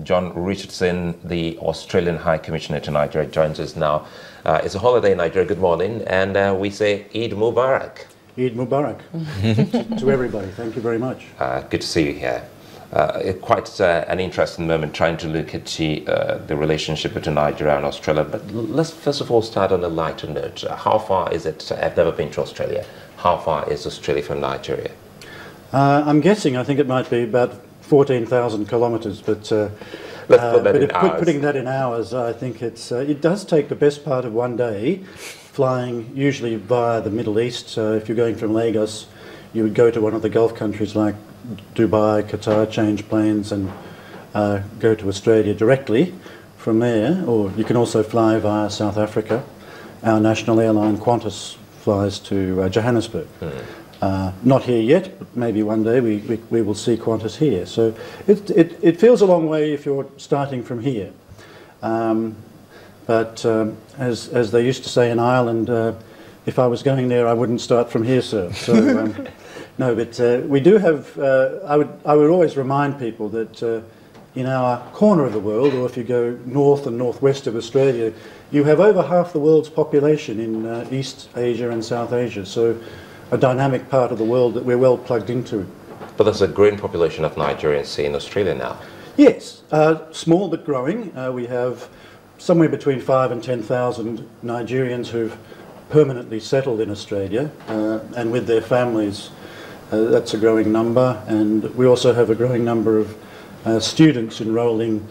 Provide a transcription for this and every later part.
Jon Richardson, the Australian High Commissioner to Nigeria, joins us now. It's a holiday in Nigeria. Good morning, and we say Eid Mubarak. Eid Mubarak to everybody. Thank you very much. Good to see you here. Quite an interesting moment trying to look at the relationship between Nigeria and Australia. But let's first of all start on a lighter note. How far is it? I've never been to Australia. How far is Australia from Nigeria? I'm guessing, I think it might be about 14,000 kilometres, but let's put that in hours. Putting that in hours, I think it does take the best part of one day, flying usually via the Middle East. If you're going from Lagos, you would go to one of the Gulf countries like Dubai, Qatar, change planes and go to Australia directly from there, or you can also fly via South Africa. Our national airline Qantas flies to Johannesburg. Not here yet, but maybe one day we will see Qantas here. So it feels a long way if you're starting from here. But as they used to say in Ireland, if I was going there, I wouldn't start from here, sir. So no, but we do have. I would always remind people that in our corner of the world, or if you go north and northwest of Australia, you have over half the world's population in East Asia and South Asia. So a dynamic part of the world that we're well plugged into. But there's a growing population of Nigerians, say, in Australia now. Yes, small but growing. We have somewhere between 5,000 and 10,000 Nigerians who've permanently settled in Australia and with their families. That's a growing number, and we also have a growing number of students enrolling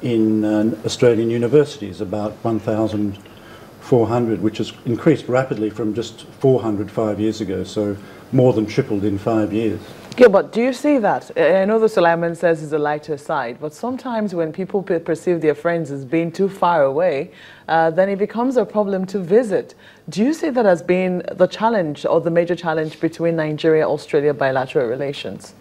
in Australian universities, about 1,400, which has increased rapidly from just 400 5 years ago, so more than tripled in 5 years. Yeah, but do you see that? I know the Sulaiman says it's a lighter side, but sometimes when people perceive their friends as being too far away, then it becomes a problem to visit. Do you see that as being the challenge or the major challenge between Nigeria-Australia bilateral relations?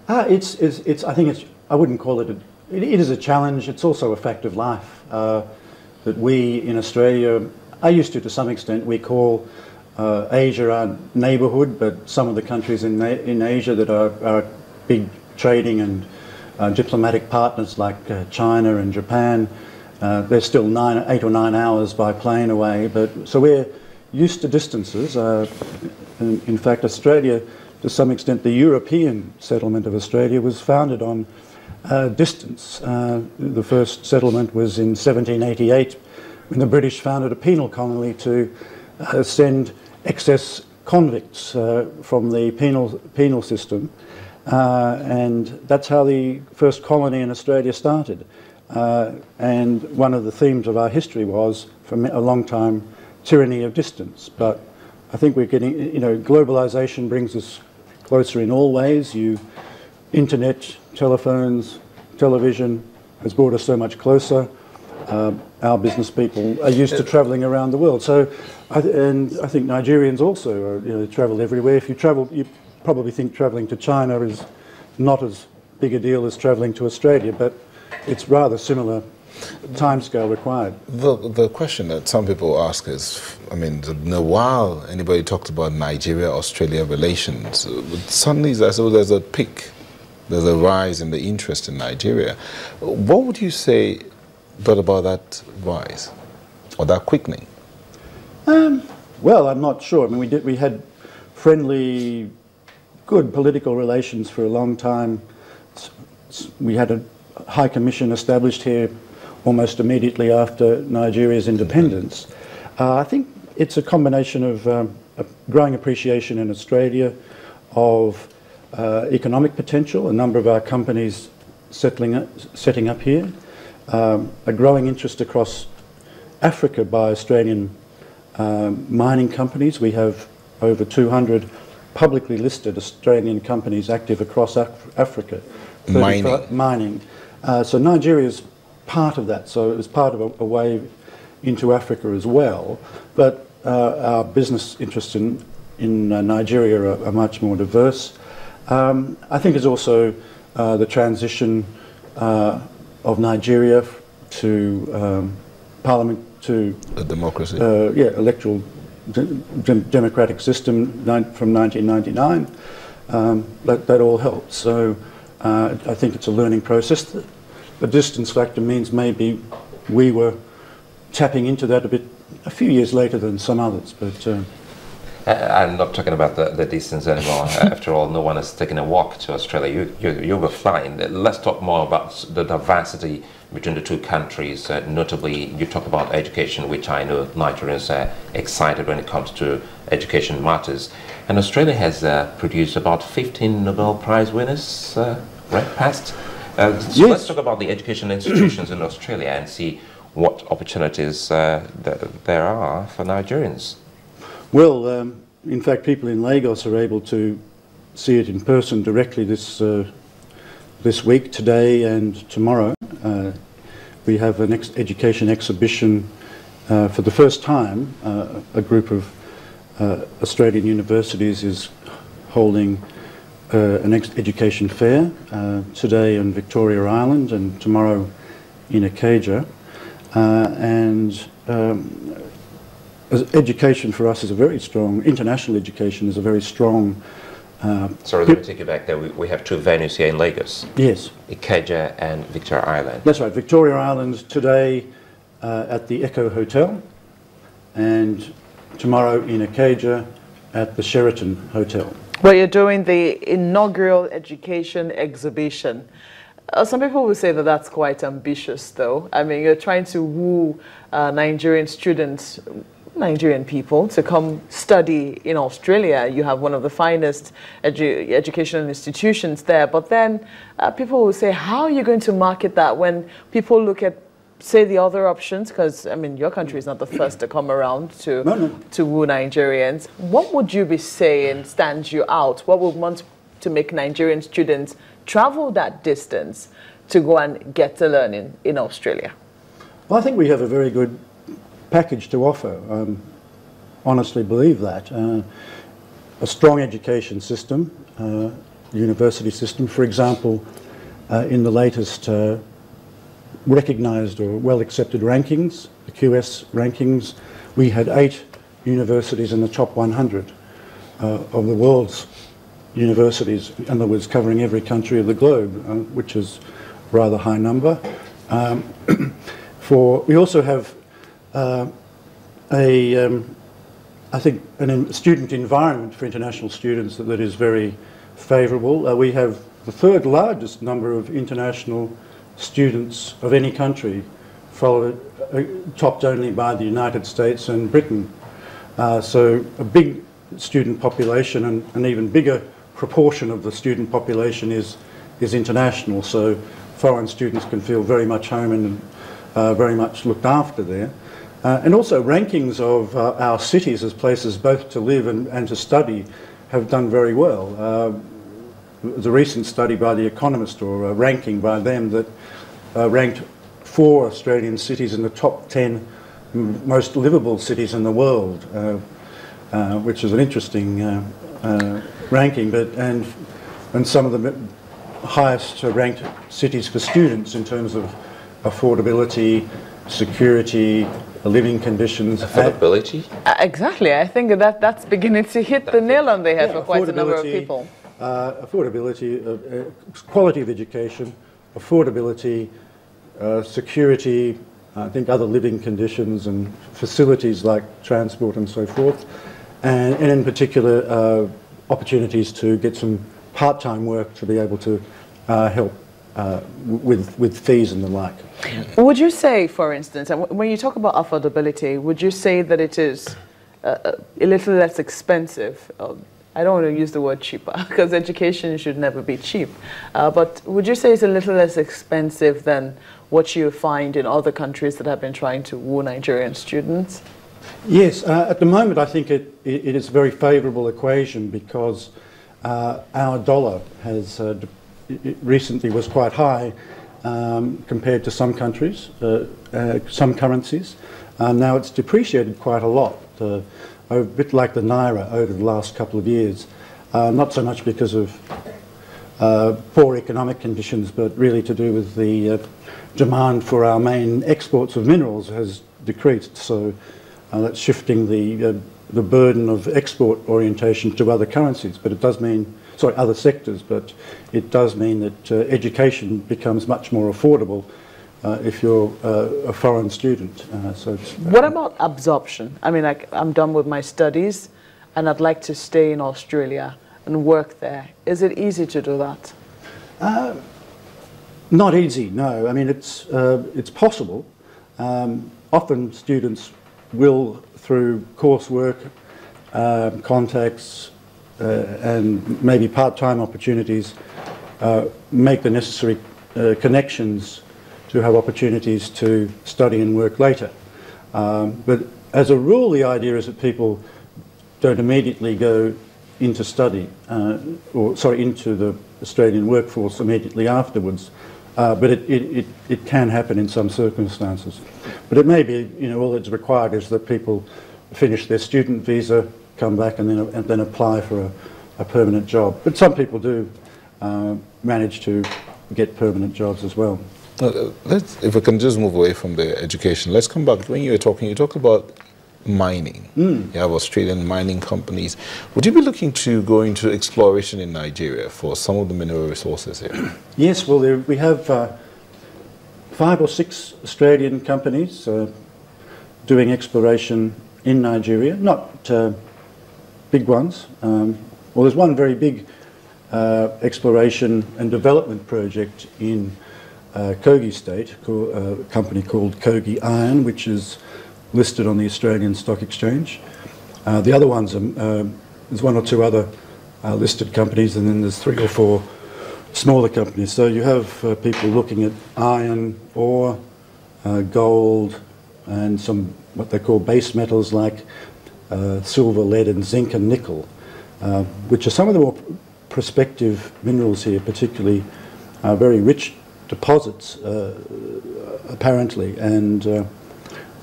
I think I wouldn't call it it is a challenge. It's also a fact of life that we in Australia, I used to some extent, we call Asia our neighbourhood, but some of the countries in Asia that are big trading and diplomatic partners like China and Japan, they're still 8 or 9 hours by plane away. But so we're used to distances. In fact, Australia, to some extent, the European settlement of Australia was founded on distance. The first settlement was in 1788 when the British founded a penal colony to send excess convicts from the penal system, and that's how the first colony in Australia started. And one of the themes of our history was, for a long time, tyranny of distance. But I think we're getting, globalisation brings us closer in all ways. Internet, telephones, television has brought us so much closer. Our business people are used to travelling around the world. So, I think Nigerians also travel everywhere. If you travel, you probably think travelling to China is not as big a deal as travelling to Australia, but it's rather similar timescale required. The question that some people ask is, in a while anybody talked about Nigeria-Australia relations, suddenly there's a peak, there's a rise in the interest in Nigeria. What would you say brought about that rise or that quickening? Well, I'm not sure. We had friendly, good political relations for a long time. We had a High Commission established here almost immediately after Nigeria's independence. I think it's a combination of a growing appreciation in Australia of economic potential, a number of our companies setting up here, a growing interest across Africa by Australian mining companies. We have over 200 publicly listed Australian companies active across Africa. Mining. So Nigeria is part of that, so it was part of a wave into Africa as well. But our business interests in Nigeria are much more diverse. I think it's also the transition of Nigeria to parliament, to a democracy. Electoral democratic system from 1999. That all helps. So I think it's a learning process. the distance factor means maybe we were tapping into that a few years later than some others. But I'm not talking about the distance anymore. After all, no one has taken a walk to Australia. You were flying. Let's talk more about the diversity between the two countries. Notably, you talk about education, which I know Nigerians are excited when it comes to education matters. And Australia has produced about 15 Nobel Prize winners, right, past. So yes. Let's talk about the education institutions in Australia and see what opportunities there are for Nigerians. Well, in fact, people in Lagos are able to see it in person directly this week, today and tomorrow. We have an education exhibition for the first time. A group of Australian universities is holding an education fair today on Victoria Island and tomorrow in Acacia. Education for us is a very strong, international education is a very strong... Sorry, let me take you back there. We have two venues here in Lagos. Yes. Acacia and Victoria Island. That's right. Victoria Island today at the Echo Hotel, and tomorrow in Acacia at the Sheraton Hotel. Well, you're doing the inaugural education exhibition. Some people will say that that's quite ambitious, though. I mean, you're trying to woo Nigerian students, Nigerian people, to come study in Australia. You have one of the finest educational institutions there. But then people will say, how are you going to market that when people look at, say, the other options? Because, I mean, your country is not the first to come around to woo Nigerians. What would you be saying stands you out? What would want to make Nigerian students travel that distance to go and get to learning in Australia? Well, I think we have a very good package to offer. I honestly believe that. A strong education system, university system. For example, in the latest recognised or well-accepted rankings, the QS rankings, we had 8 universities in the top 100 of the world's universities, in other words, covering every country of the globe, which is a rather high number. We also have I think, a student environment for international students that is very favourable. We have the 3rd largest number of international students of any country, topped only by the United States and Britain. So a big student population, and an even bigger proportion of the student population is international. So foreign students can feel very much home and very much looked after there. And also rankings of our cities as places both to live and to study have done very well. The recent study by The Economist, or a ranking by them, that ranked 4 Australian cities in the top 10 most livable cities in the world, which is an interesting ranking, and some of the highest ranked cities for students in terms of affordability, security, living conditions. Affordability? Exactly. I think that's beginning to hit the nail on the head for quite a number of people. Affordability, quality of education, affordability, security, I think other living conditions and facilities like transport and so forth, and in particular opportunities to get some part-time work to be able to help with fees and the like. Would you say, for instance, when you talk about affordability, would you say that it is a little less expensive? I don't want to use the word cheaper, because education should never be cheap. But would you say it's a little less expensive than what you find in other countries that have been trying to woo Nigerian students? Yes, at the moment I think it is a very favourable equation, because our dollar has recently was quite high compared to some countries, some currencies. Now it's depreciated quite a lot, a bit like the Naira over the last couple of years. Not so much because of poor economic conditions, but really to do with the demand for our main exports of minerals has decreased. So that's shifting the burden of export orientation to other currencies. But it does mean other sectors, but it does mean that education becomes much more affordable if you're a foreign student. What about absorption? I mean, I'm done with my studies and I'd like to stay in Australia and work there. Is it easy to do that? Not easy, no. I mean, it's possible. Often students will, through coursework, contacts, and maybe part-time opportunities, make the necessary connections to have opportunities to study and work later. But as a rule, the idea is that people don't immediately go into study, into the Australian workforce immediately afterwards. But it can happen in some circumstances. But it may be, all that's required is that people finish their student visa, come back and then apply for a permanent job. But some people do manage to get permanent jobs as well. If we can just move away from the education, let's come back. When you were talking, you talked about mining. You have Australian mining companies. Would you be looking to go into exploration in Nigeria for some of the mineral resources here? Yes, well, we have 5 or 6 Australian companies doing exploration in Nigeria, not big ones. Well, there's one very big exploration and development project in Kogi State, a company called Kogi Iron, which is listed on the Australian Stock Exchange. The other ones, there's 1 or 2 other listed companies, and then there's 3 or 4 smaller companies. So you have people looking at iron, ore, gold, and some what they call base metals like silver, lead, and zinc and nickel, which are some of the more prospective minerals here, particularly very rich deposits, apparently, and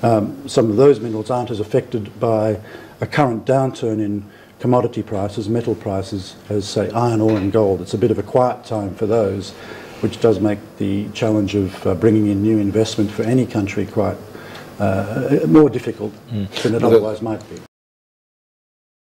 some of those minerals aren't as affected by a current downturn in commodity prices, metal prices, as say iron ore and gold. It's a bit of a quiet time for those, which does make the challenge of bringing in new investment for any country quite more difficult than it otherwise might be.